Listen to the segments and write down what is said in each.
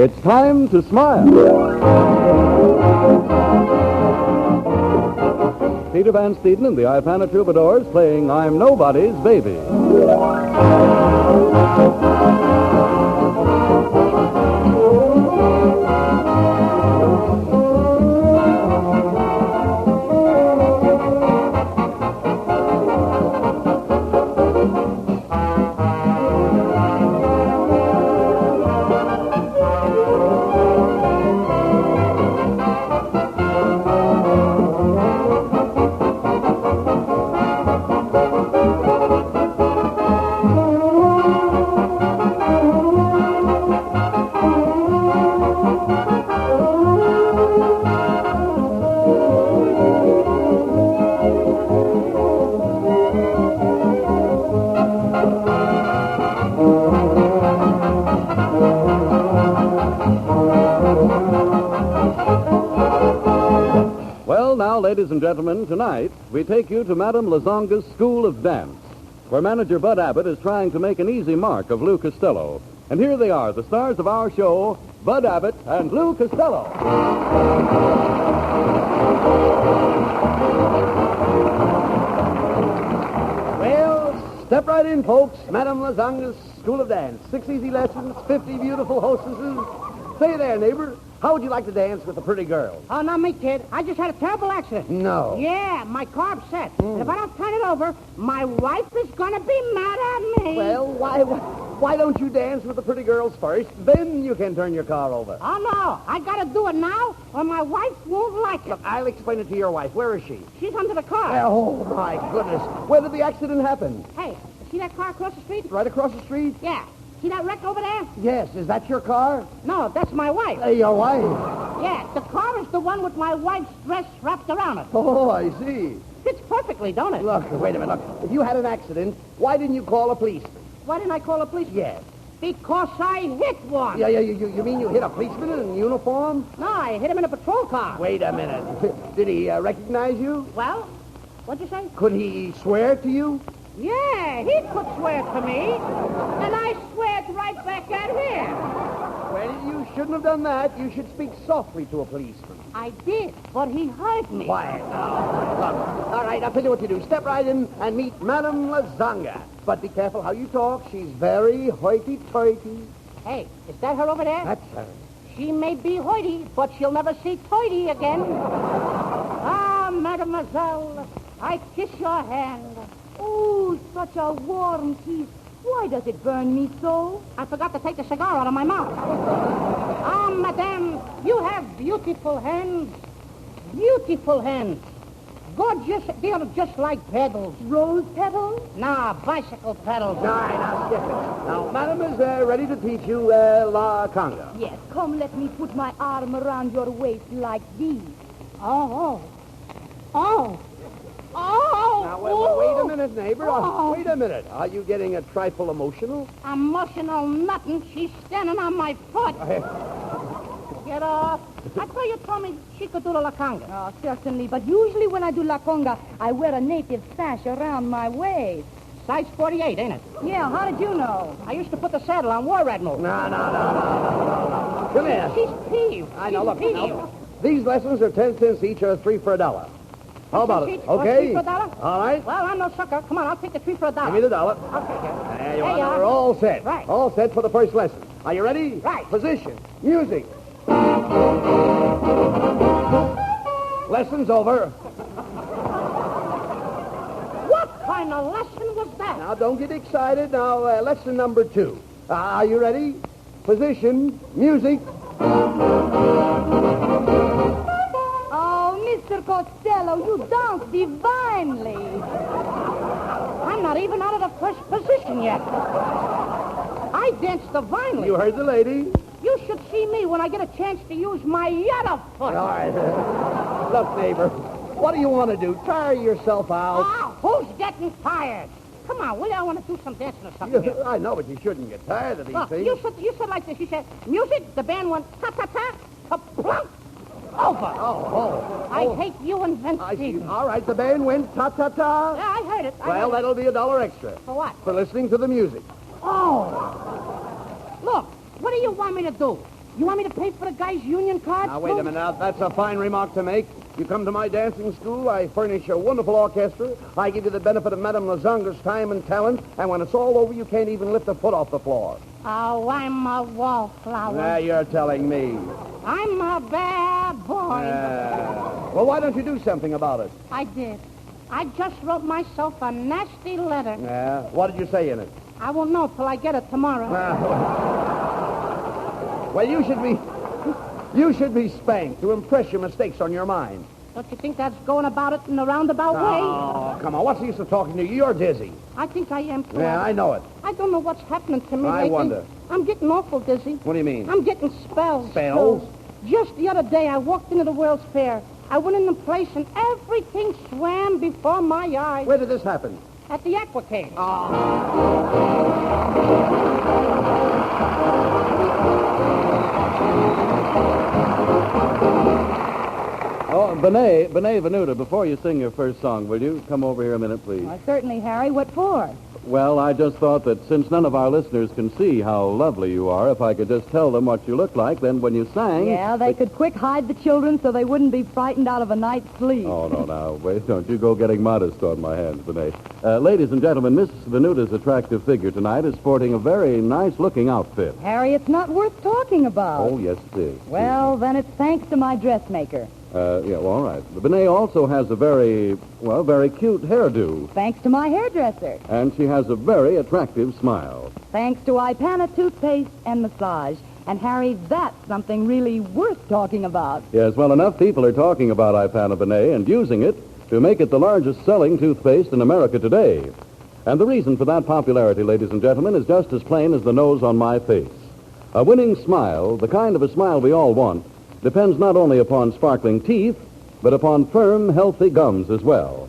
It's time to smile. Peter Van Steeden and the Ipana Troubadours playing I'm Nobody's Baby. Ladies and gentlemen, tonight we take you to Madame Lazonga's School of Dance, where manager Bud Abbott is trying to make an easy mark of Lou Costello. And here they are, the stars of our show, Bud Abbott and Lou Costello. Well, step right in, folks. Madame Lazonga's School of Dance. 6 easy lessons, 50 beautiful hostesses. Say there, neighbor. How would you like to dance with a pretty girl? Oh, not me, kid. I just had a terrible accident. No. Yeah, my car upset. And if I don't turn it over, my wife is going to be mad at me. Well, why don't you dance with the pretty girls first? Then you can turn your car over. Oh, no. I got to do it now, or my wife won't like it. Look, I'll explain it to your wife. Where is she? She's under the car. Oh, my goodness. Where did the accident happen? Hey, see that car across the street? Right across the street? Yeah. See that wreck over there? Yes. Is that your car? No, that's my wife. Your wife? Yeah, the car is the one with my wife's dress wrapped around it. Oh, I see. Fits perfectly, don't it? Look, wait a minute. Look, if you had an accident, why didn't you call a policeman? Why didn't I call a policeman? Yes. Because I hit one. Yeah, you mean you hit a policeman in uniform? No, I hit him in a patrol car. Wait a minute. Did he recognize you? Well, what'd you say? Could he swear to you? Yeah, he could swear to me, and I swear right back at him. Well, you shouldn't have done that. You should speak softly to a policeman. I did, but he heard me. Quiet now. Look, all right, I'll tell you what you do. Step right in and meet Madame Lazonga. But be careful how you talk. She's very hoity-toity. Hey, is that her over there? That's her. She may be hoity, but she'll never see toity again. Ah, mademoiselle, I kiss your hand. Oh, such a warm kiss. Why does it burn me so? I forgot to take the cigar out of my mouth. Ah, madame, you have beautiful hands. Beautiful hands. Gorgeous, they're just like petals. Rose petals? Nah, bicycle pedals. Now, skip it. Now, Madame is ready to teach you La Conga. Yes, come let me put my arm around your waist like this. Oh. Now, wait a minute, neighbor. Wait a minute. Are you getting a trifle emotional? Emotional nothing. She's standing on my foot. Get off. I thought you told me she could do the La Conga. Oh, certainly. But usually when I do La Conga, I wear a native sash around my waist. Size 48, ain't it? Yeah, how did you know? I used to put the saddle on War Admiral. No. Come here. She's peeved. I know, look. Peeved. Now, these lessons are 10 cents each or 3 for $1. How about it? Okay? 3 for $1? All right. Well, I'm no sucker. Come on, I'll take the 3 for $1. Give me the $1. I'll take it. There you There are. you Now are. we're all set. Right. All set for the first lesson. Are you ready? Right. Position. Music. Lesson's over. What kind of lesson was that? Now, don't get excited. Now, lesson number 2. Are you ready? Position. Music. Mr. Costello, you dance divinely. I'm not even out of the first position yet. I dance divinely. You heard the lady. You should see me when I get a chance to use my other foot. All right. Look, neighbor, what do you want to do? Tire yourself out? Ah, who's getting tired? Come on, will you? I want to do some dancing or something. here. I know, but you shouldn't get tired of these Look, things. you said like this. You said, music, the band went ta-ta-ta, ka-plunk, over. Oh. I hate you and Vince I see. Stevens. All right, the band went ta-ta-ta. Yeah, I heard it. Well, that'll be $1 extra. For what? For listening to the music. Oh. Look, what do you want me to do? You want me to pay for the guy's union card? Now, wait a minute. Now, that's a fine remark to make. You come to my dancing school, I furnish a wonderful orchestra, I give you the benefit of Madame Lazanga's time and talent, and when it's all over, you can't even lift a foot off the floor. Oh, I'm a wallflower. Now, you're telling me. I'm a bad boy. Well, why don't you do something about it? I did. I just wrote myself a nasty letter. Yeah? What did you say in it? I won't know till I get it tomorrow. Well, you should be spanked to impress your mistakes on your mind. Don't you think that's going about it in a roundabout way? Oh, come on. What's the use of talking to you? You're dizzy. I think I am, too. Yeah, I know it. I don't know what's happening to me I lately. wonder. I'm getting awful dizzy. What do you mean? I'm getting spells. Spells? Just the other day, I walked into the World's Fair. I went in the place, and everything swam before my eyes. Where did this happen? At the Aquacade. Oh, Benet Venuta, before you sing your first song, will you come over here a minute, please? Well, certainly, Harry. What for? Well, I just thought that since none of our listeners can see how lovely you are, if I could just tell them what you look like, then when you sang... Yeah, they could quick hide the children so they wouldn't be frightened out of a night's sleep. Oh, no, now, wait, don't you go getting modest on my hands, Benet. Ladies and gentlemen, Miss Venuta's attractive figure tonight is sporting a very nice-looking outfit. Harry, it's not worth talking about. Oh, yes, it is. Well, then it's thanks to my dressmaker. Yeah, well, all right. Benet also has a very cute hairdo. Thanks to my hairdresser. And she has a very attractive smile. Thanks to Ipana toothpaste and massage. And, Harry, that's something really worth talking about. Yes, well, enough people are talking about Ipana Benet and using it to make it the largest selling toothpaste in America today. And the reason for that popularity, ladies and gentlemen, is just as plain as the nose on my face. A winning smile, the kind of a smile we all want, depends not only upon sparkling teeth, but upon firm, healthy gums as well.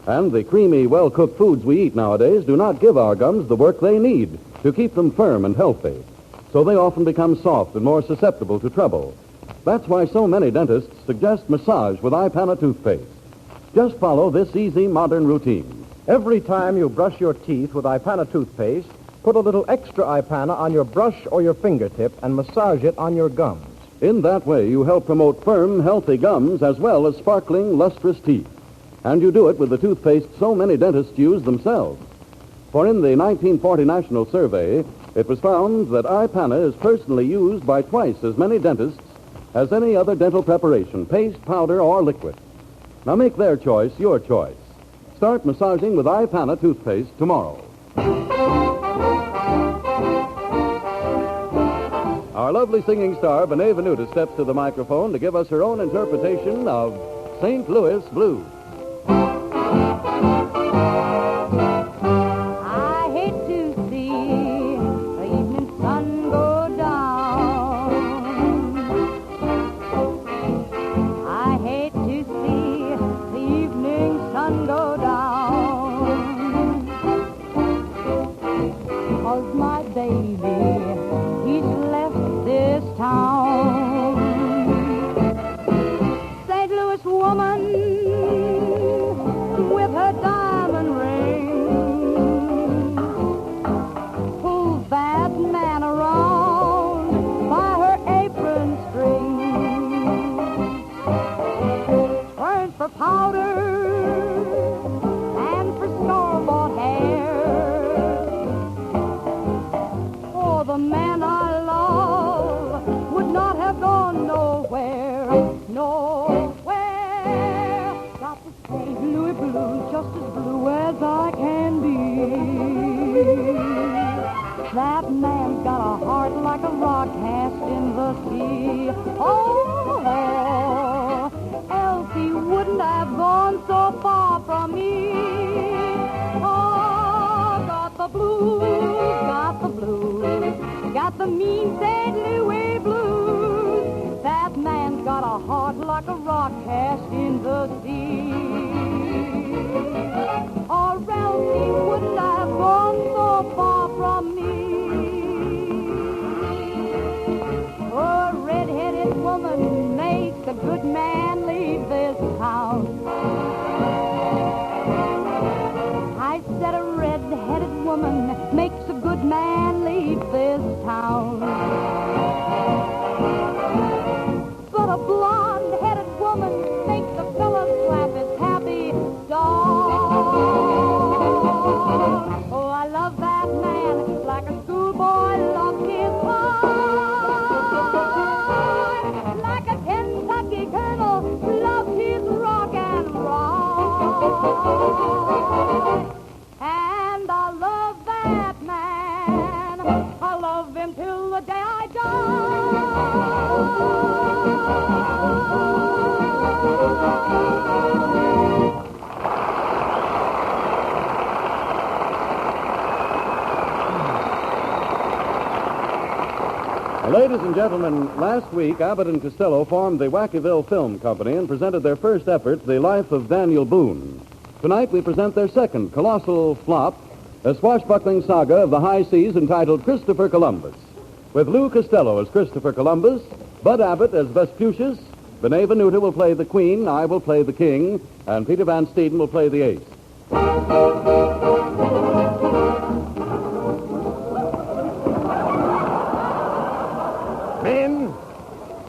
And the creamy, well-cooked foods we eat nowadays do not give our gums the work they need to keep them firm and healthy. So they often become soft and more susceptible to trouble. That's why so many dentists suggest massage with Ipana toothpaste. Just follow this easy, modern routine. Every time you brush your teeth with Ipana toothpaste, put a little extra Ipana on your brush or your fingertip and massage it on your gums. In that way, you help promote firm, healthy gums as well as sparkling, lustrous teeth. And you do it with the toothpaste so many dentists use themselves. For in the 1940 National Survey, it was found that Ipana is personally used by twice as many dentists as any other dental preparation, paste, powder, or liquid. Now make their choice your choice. Start massaging with Ipana toothpaste tomorrow. Our lovely singing star, Benet Venuta, steps to the microphone to give us her own interpretation of St. Louis Blues. I hate to see the evening sun go down. I hate to see the evening sun go down. 'Cause my baby, he's left this town. St. Louis woman with her diamond ring pulls that man around by her apron string. Turns for powder and for store-bought hair. Oh, the man I love would not have gone nowhere, nowhere. Got the St. Louis blues, just as blue as I can be. That man's got a heart like a rock cast in the sea. Oh, else he wouldn't have gone so far from me. Oh, got the blues, got the blues, got the mean St. Louis blues. That man's got a heart like a rock cast in the sea. Or else he wouldn't have gone so far from me. A red-headed woman makes a good man leave this town. I said a red-headed woman makes a good man leave this town. And I love that man. I love him till the day I die. Ladies and gentlemen, last week Abbott and Costello formed the Wackyville Film Company and presented their first effort, The Life of Daniel Boone. Tonight we present their second colossal flop, a swashbuckling saga of the high seas entitled Christopher Columbus. With Lou Costello as Christopher Columbus, Bud Abbott as Vespucius, Benet Venuta will play the Queen, I will play the King, and Peter Van Steeden will play the Ace.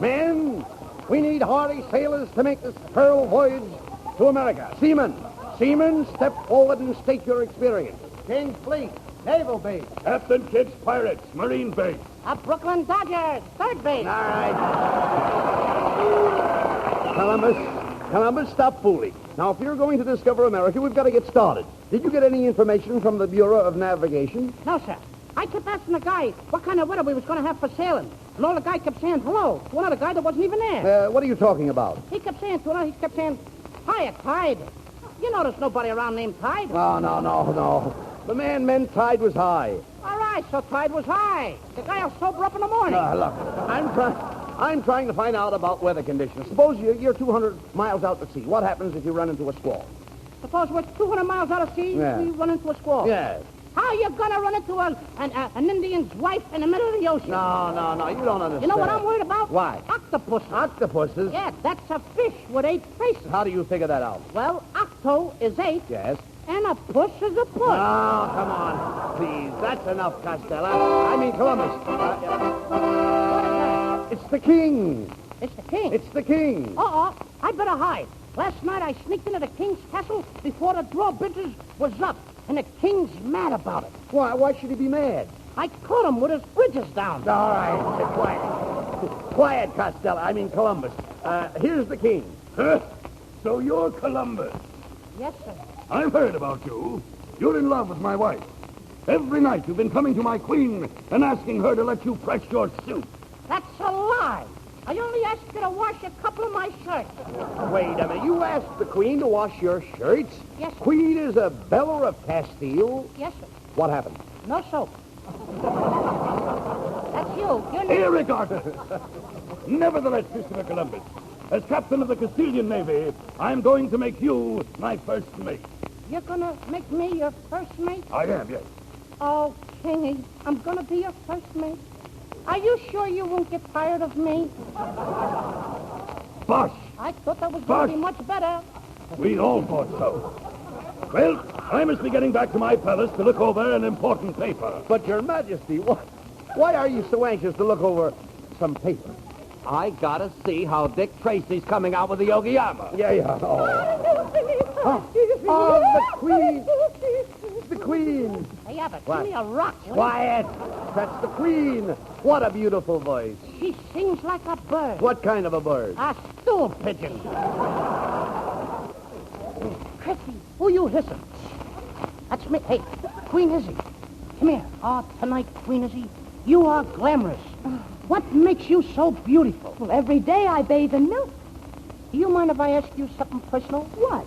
Men, we need hardy sailors to make this pearl voyage to America. Seamen, step forward and state your experience. King's Fleet, Naval Base. Captain Kidd's Pirates, Marine Base. Brooklyn Dodgers, third base. All right. Columbus, stop fooling. Now, if you're going to discover America, we've got to get started. Did you get any information from the Bureau of Navigation? No, sir. I kept asking the guy what kind of weather we was going to have for sailing. And all the guy kept saying hello to another guy that wasn't even there. What are you talking about? He kept saying hiya, Tide. You know there's nobody around named Tide. No. The man meant tide was high. All right, so Tide was high. The guy will sober up in the morning. Look, I'm trying to find out about weather conditions. Suppose you're 200 miles out to sea. What happens if you run into a squall? Suppose we're 200 miles out of sea, Yeah. we run into a squall. Yes. How are you going to run into an Indian's wife in the middle of the ocean? No, you don't understand. You know what I'm worried about? Why? Octopuses. Octopuses? Yeah, that's a fish with 8 faces. How do you figure that out? Well, octo is 8, Yes. and a puss is a puss. Oh, come on. Please, that's enough, Costello. I mean, Columbus. It's the king. It's the king. It's the king. Uh-oh, I better hide. Last night I sneaked into the king's castle before the drawbridges was up, and the king's mad about it. Why should he be mad? I caught him with his bridges down. All right, quiet. Quiet, Costello. I mean, Columbus. Here's the king. Huh? So you're Columbus. Yes, sir. I've heard about you. You're in love with my wife. Every night you've been coming to my queen and asking her to let you press your suit. That's a lie. I only asked you to wash a couple of my shirts. Wait a minute. You asked the queen to wash your shirts? Yes, sir. Queen Isabella of Castile? Yes, sir. What happened? No soap. That's you. You're Irregardless. Nevertheless, Christopher Columbus, as captain of the Castilian Navy, I'm going to make you my first mate. You're going to make me your first mate? I am, yes. Oh, Kingy, I'm going to be your first mate. Are you sure you won't get tired of me? Bosh! I thought that was going to be much better. We all thought so. Well, I must be getting back to my palace to look over an important paper. But, Your Majesty, why are you so anxious to look over some paper? I gotta see how Dick Tracy's coming out with the Yokoyama. Yeah. Oh, the queen. The queen. Hey, Abbott, What? give me a rock. will you? Quiet. That's the queen. What a beautiful voice. She sings like a bird. What kind of a bird? A stool pigeon. Chrissy, who you listen? That's me. Hey, Queen Izzy. Come here. Oh, tonight, Queen Izzy, you are glamorous. What makes you so beautiful? Well, every day I bathe in milk. Do you mind if I ask you something personal? What?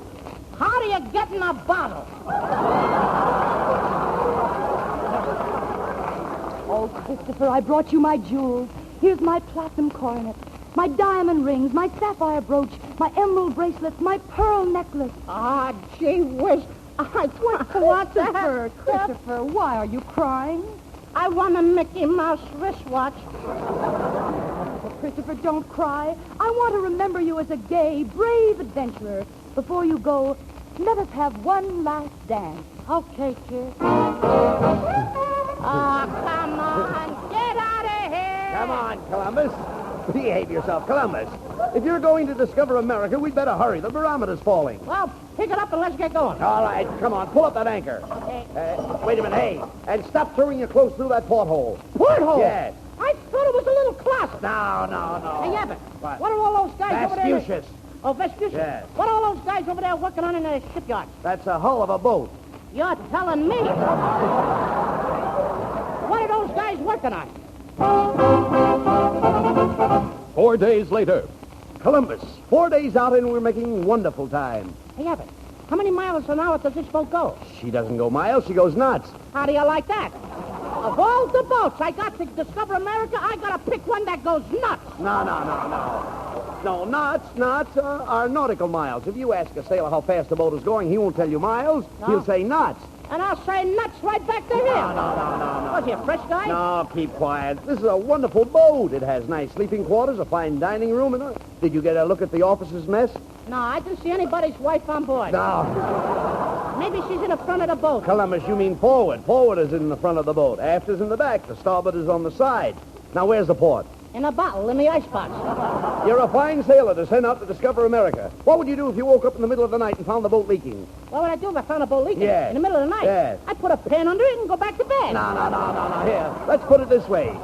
How do you get in a bottle? Oh, Christopher, I brought you my jewels. Here's my platinum coronet, my diamond rings, my sapphire brooch, my emerald bracelets, my pearl necklace. Ah, gee whiz. Christopher, why are you crying? I want a Mickey Mouse wristwatch. Oh, Christopher, don't cry. I want to remember you as a gay, brave adventurer. Before you go, let us have one last dance. Okay, kid. Oh, come on. Get out of here. Come on, Columbus. Behave yourself, Columbus. If you're going to discover America, we'd better hurry. The barometer's falling. Well, pick it up and let's get going. All right, come on. Pull up that anchor. Okay. Wait a minute, hey. And stop throwing your clothes through that porthole. Porthole? Yes. I thought it was a little closet. No. Hey, Abbott, What? what are all those guys over there? Vespucius. Oh, Vespucci? Yes. What are all those guys over there working on in the shipyard? That's a hull of a boat. You're telling me. What are those guys working on? 4 days later. Columbus. 4 days out and we're making wonderful time. Hey, Abbott, how many miles an hour does this boat go? She doesn't go miles, she goes knots. How do you like that? Of all the boats I got to discover America, I got to pick one that goes nuts. No. No, knots are nautical miles. If you ask a sailor how fast the boat is going, he won't tell you miles. No? He'll say knots. And I'll say nuts right back to him. No. Was he a fresh guy? No, keep quiet. This is a wonderful boat. It has nice sleeping quarters, a fine dining room, and did you get a look at the officers' mess? No, I didn't see anybody's wife on board. No. Maybe she's in the front of the boat. Columbus, you mean forward. Forward is in the front of the boat. Aft is in the back. The starboard is on the side. Now, where's the port? In a bottle in the icebox. You're a fine sailor to send out to discover America. What would you do if you woke up in the middle of the night and found the boat leaking? What would I do if I found a boat leaking? Yes. In the middle of the night? Yes. I'd put a pan under it and go back to bed. No. Here, let's put it this way.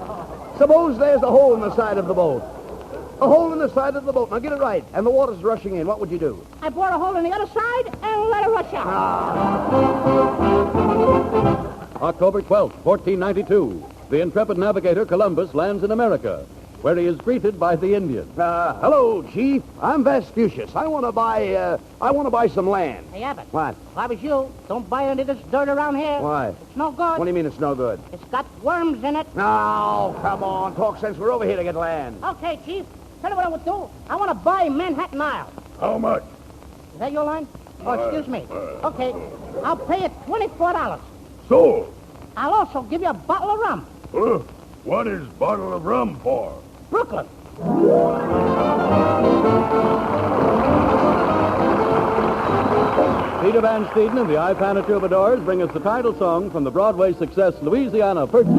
Suppose there's a hole in the side of the boat. A hole in the side of the boat. Now, get it right. And the water's rushing in. What would you do? I bore a hole in the other side and let it rush out. October 12th, 1492. The intrepid navigator Columbus lands in America, where he is greeted by the Indians. Hello, Chief. I'm Vespucius. I want to buy some land. Hey, Abbott. What? If I was you, don't buy any of this dirt around here. Why? It's no good. What do you mean it's no good? It's got worms in it. No, come on. Talk sense. We're over here to get land. Okay, Chief. Tell you what I would do. I want to buy Manhattan Isle. How much? Is that your line? Oh, excuse me. Okay. I'll pay it $24. Sold. I'll also give you a bottle of rum. What is bottle of rum for? Brooklyn. Peter Van Steeden and the Ipana Troubadours bring us the title song from the Broadway success Louisiana Purchase.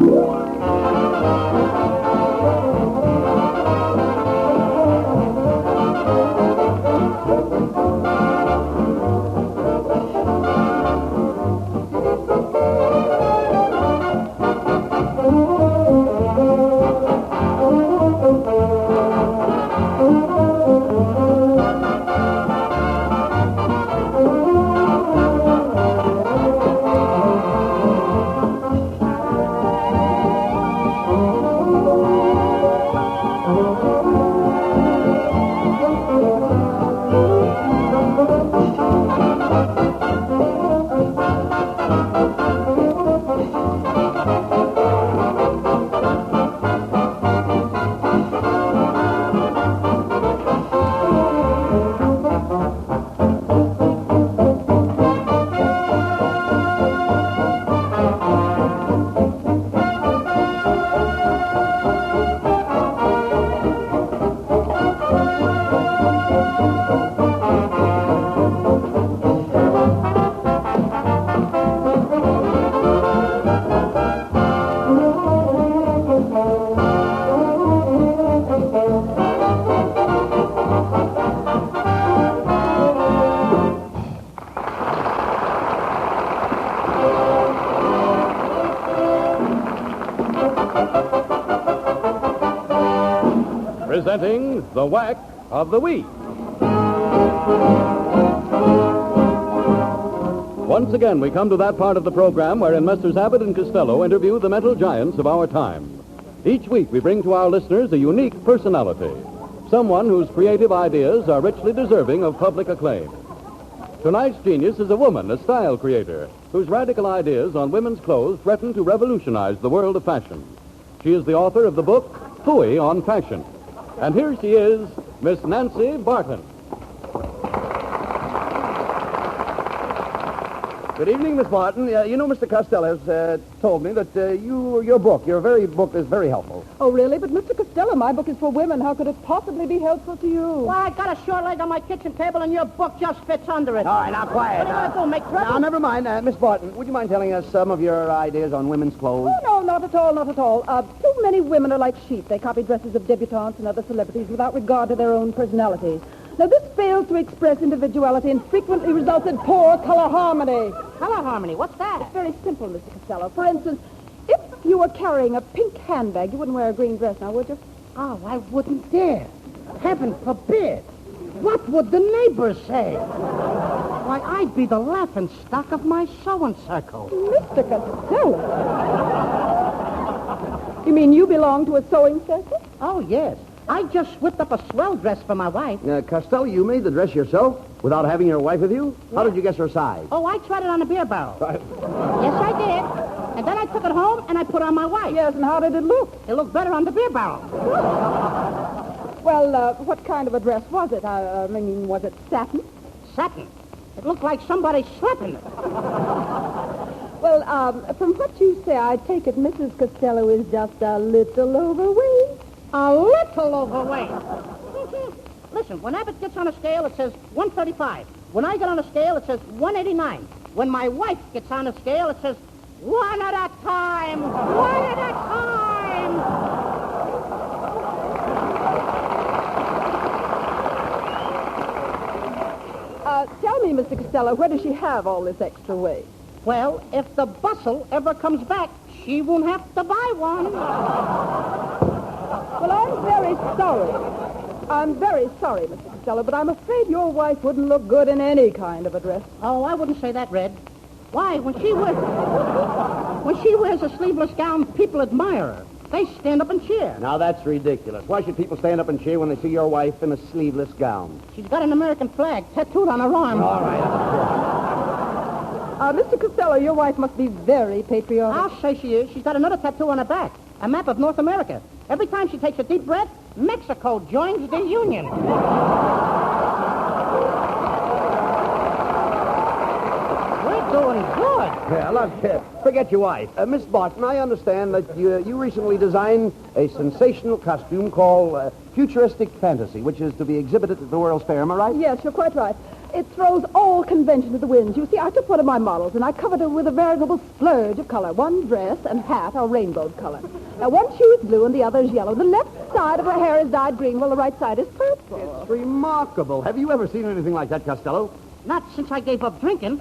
Presenting the Whack of the Week. Once again, we come to that part of the program wherein Messrs. Abbott and Costello interview the mental giants of our time. Each week, we bring to our listeners a unique personality, someone whose creative ideas are richly deserving of public acclaim. Tonight's genius is a woman, a style creator, whose radical ideas on women's clothes threaten to revolutionize the world of fashion. She is the author of the book, Phooey on Fashion. And here she is, Miss Nancy Barton. Good evening, Miss Barton. You know, Mr. Costello has told me that your book is very helpful. Oh, really? But, Mr. Costello, my book is for women. How could it possibly be helpful to you? Well, I got a short leg on my kitchen table, and your book just fits under it. All right, now, quiet. What are you going to do, make trouble? Now, never mind. Miss Barton, would you mind telling us some of your ideas on women's clothes? Oh, no, not at all, not at all. Too many women are like sheep. They copy dresses of debutantes and other celebrities without regard to their own personalities. Now, this fails to express individuality and frequently results in poor color harmony. Color harmony, what's that? It's very simple, Mr. Costello. For instance, if you were carrying a pink handbag, you wouldn't wear a green dress now, would you? Oh, I wouldn't dare. Heaven forbid. What would the neighbors say? Why, I'd be the laughing stock of my sewing circle. Mr. Costello. You mean you belong to a sewing circle? Oh, yes. I just whipped up a swell dress for my wife. Costello, you made the dress yourself without having your wife with you? How did you guess her size? Oh, I tried it on a beer barrel. Yes, I did. And then I took it home and I put it on my wife. Yes, and how did it look? It looked better on the beer barrel. Well, what kind of a dress was it? I mean, was it satin? Satin. It looked like somebody slept in it. Well, from what you say, I take it Mrs. Costello is just a little overweight. A little overweight. Listen, when Abbott gets on a scale, it says 135. When I get on a scale, it says 189. When my wife gets on a scale, it says one at a time. One at a time. Tell me, Mr. Costello, where does she have all this extra weight? Well, if the bustle ever comes back, she won't have to buy one. Well, I'm very sorry. I'm very sorry, Mr. Costello, but I'm afraid your wife wouldn't look good in any kind of a dress. Oh, I wouldn't say that, Red. Why, when she wears a sleeveless gown, people admire her. They stand up and cheer. Now, that's ridiculous. Why should people stand up and cheer when they see your wife in a sleeveless gown? She's got an American flag tattooed on her arm. All right. Mr. Costello, your wife must be very patriotic. I'll say she is. She's got another tattoo on her back. A map of North America. Every time she takes a deep breath, Mexico joins the Union. We're doing good. Yeah, look, forget your wife. Miss Barton, I understand that you recently designed a sensational costume called Futuristic Fantasy, which is to be exhibited at the World's Fair. Am I right? Yes, you're quite right. It throws all convention to the winds. You see, I took one of my models and I covered her with a veritable splurge of color. One dress and hat are rainbow color. Now, one shoe is blue and the other is yellow. The left side of her hair is dyed green while the right side is purple. It's remarkable. Have you ever seen anything like that, Costello? Not since I gave up drinking.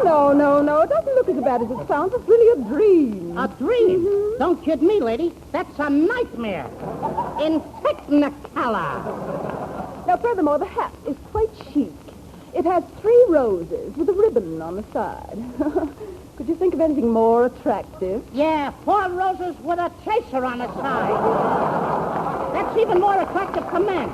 Oh, no. It doesn't look as bad as it sounds. It's really a dream. A dream? Mm-hmm. Don't kid me, lady. That's a nightmare. In Technicolor. Now, furthermore, the hat is quite chic. It has 3 roses with a ribbon on the side. Could you think of anything more attractive? Yeah, 4 roses with a chaser on the side. That's even more attractive to men.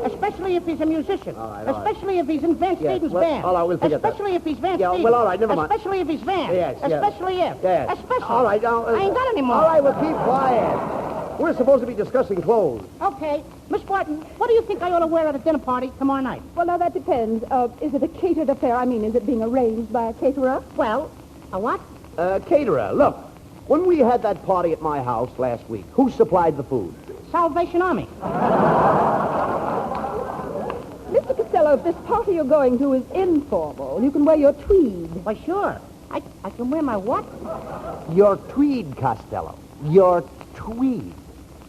Especially if he's a musician. All right. Especially if he's in Van Stevens' band. All right, we'll forget Especially if he's Van Yeah, Stevens. well, all right, never mind. Especially if he's Van. Yes. Especially if. Yes. Especially. All right, now... I ain't got any more. All right, well, keep quiet. We're supposed to be discussing clothes. Okay. Miss Barton, what do you think I ought to wear at a dinner party tomorrow night? Well, now, that depends. Is it a catered affair? I mean, is it being arranged by a caterer? Well, a what? Caterer, look. When we had that party at my house last week, who supplied the food? Salvation Army. Mr. Costello, if this party you're going to is informal, you can wear your tweed. Why, sure. I can wear my what? Your tweed, Costello. Your tweed.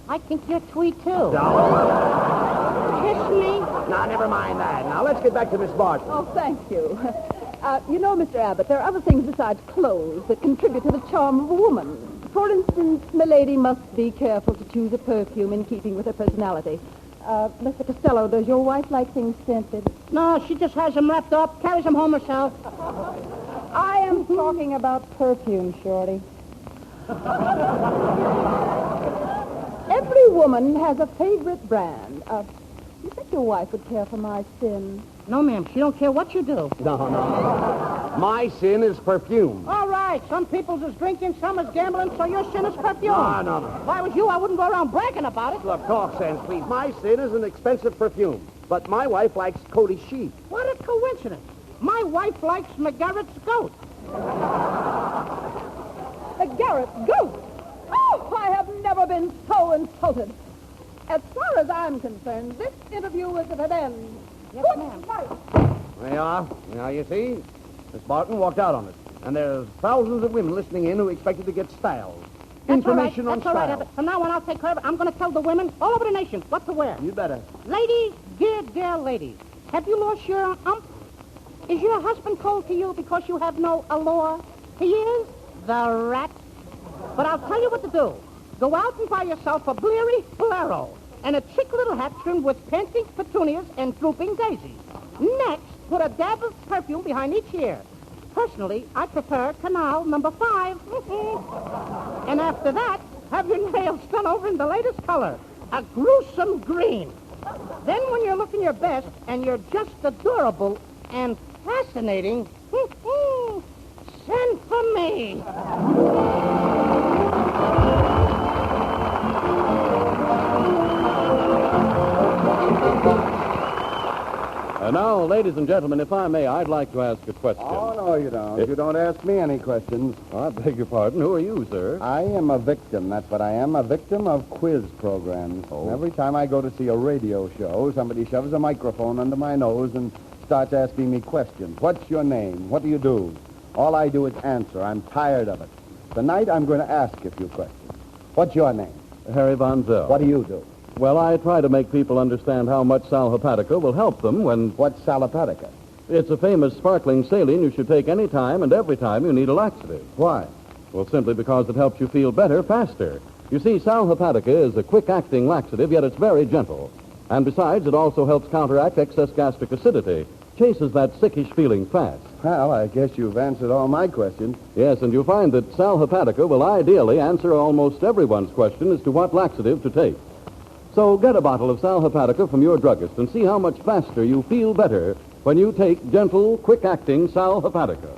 I think you're tweed, too. No. Kiss me. Now, never mind that. Now, let's get back to Miss Barton. Oh, thank you. You know, Mr. Abbott, there are other things besides clothes that contribute to the charm of a woman. For instance, milady must be careful to choose a perfume in keeping with her personality. Mr. Costello, does your wife like things scented? No, she just has them wrapped up, carries them home herself. I am talking about perfume, Shorty. Every woman has a favorite brand. You think your wife would care for my sin? No, ma'am. She don't care what you do. No. My sin is perfume. All right. Some people's is drinking, some is gambling, so your sin is perfume. No. If I was you, I wouldn't go around bragging about it. Look, talk sense, please. My sin is an expensive perfume, but my wife likes Cody sheep. What a coincidence. My wife likes McGarrett's goat. The Garrett goat! Oh, I have never been so insulted. As far as I'm concerned, this interview is at an end. Yes, ma'am. There you are. Now, you see, Miss Barton walked out on it. And there's thousands of women listening in who expected to get styles. Information on That's all right, style. Abbott. From now on, I'll take care of it. I'm going to tell the women all over the nation what to wear. You better. Ladies, dear ladies, have you lost your ump? Is your husband cold to you because you have no allure? He is the rat. But I'll tell you what to do. Go out and buy yourself a bleary bolero. and a chic little hat trimmed with panting petunias and drooping daisies. Next, put a dab of perfume behind each ear. Personally, I prefer canal number 5. And after that, have your nails done over in the latest color, a gruesome green. Then when you're looking your best and you're just adorable and fascinating, send for me. And now, ladies and gentlemen, if I may, I'd like to ask a question. Oh, no, you don't. You don't ask me any questions. I beg your pardon. Who are you, sir? I am a victim. That's what I am, a victim of quiz programs. Oh. Every time I go to see a radio show, somebody shoves a microphone under my nose and starts asking me questions. What's your name? What do you do? All I do is answer. I'm tired of it. Tonight, I'm going to ask a few questions. What's your name? Harry Von Zell. What do you do? Well, I try to make people understand how much sal hepatica will help them when... What's sal hepatica? It's a famous sparkling saline you should take any time and every time you need a laxative. Why? Well, simply because it helps you feel better faster. You see, sal hepatica is a quick-acting laxative, yet it's very gentle. And besides, it also helps counteract excess gastric acidity, chases that sickish feeling fast. Well, I guess you've answered all my questions. Yes, and you'll find that sal hepatica will ideally answer almost everyone's question as to what laxative to take. So get a bottle of sal hepatica from your druggist and see how much faster you feel better when you take gentle, quick-acting sal hepatica.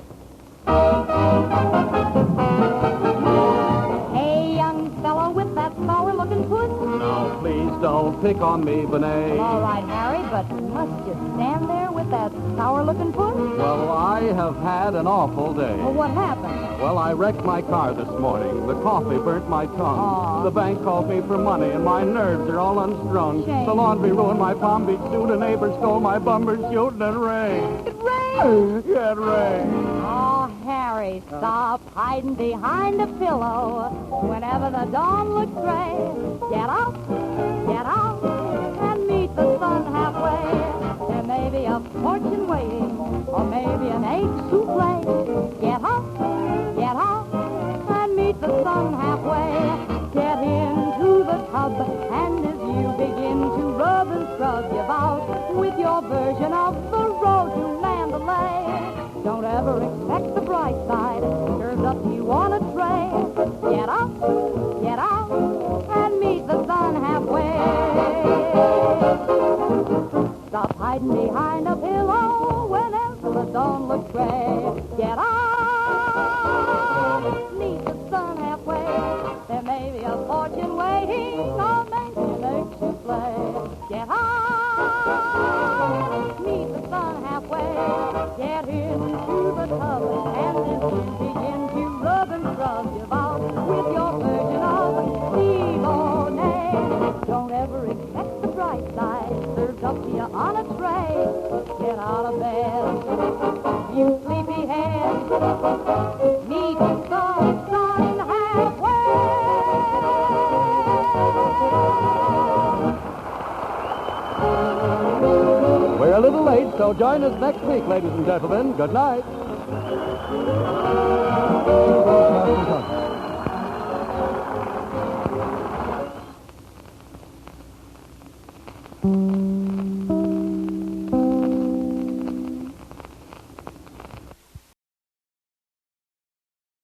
Hey, young fellow with that sour-looking foot. Now, please don't pick on me, Benet. All right, Harry, but must you stand there with that sour-looking foot? Well, I have had an awful day. Well, what happened? Well, I wrecked my car this morning. The coffee burnt my tongue. Aw. The bank called me for money, and my nerves are all unstrung. Shame. The laundry ruined my Palm Beach suit. A neighbor stole my bumper suit, and it rained. It rained. Yeah, it rained. Oh, Harry, stop hiding behind a pillow whenever the dawn looks gray. Get up, and meet the sun halfway. There may be a fortune waiting, or maybe an egg souffle. Get up, and meet the sun halfway. Get into the tub, and as you begin to rub and scrub your bout with your version of the road to Mandalay, don't ever expect the bright side served up to you on a tray. Get up, and meet the sun halfway. Stop hiding behind a pillow whenever the dawn looks gray. Get up, meet the sun halfway. There may be a fortune waiting, or maybe an egg souffle. Get up, meet the sun halfway. Get into the tub, and then you begin to rub and scrub your bout with your version of Siboney. Don't ever expect the bright side served up to you on a tray. Get out of bed, you sleepyhead. Meet the sun halfway. We're a little late, so join us next week, ladies and gentlemen. Good night.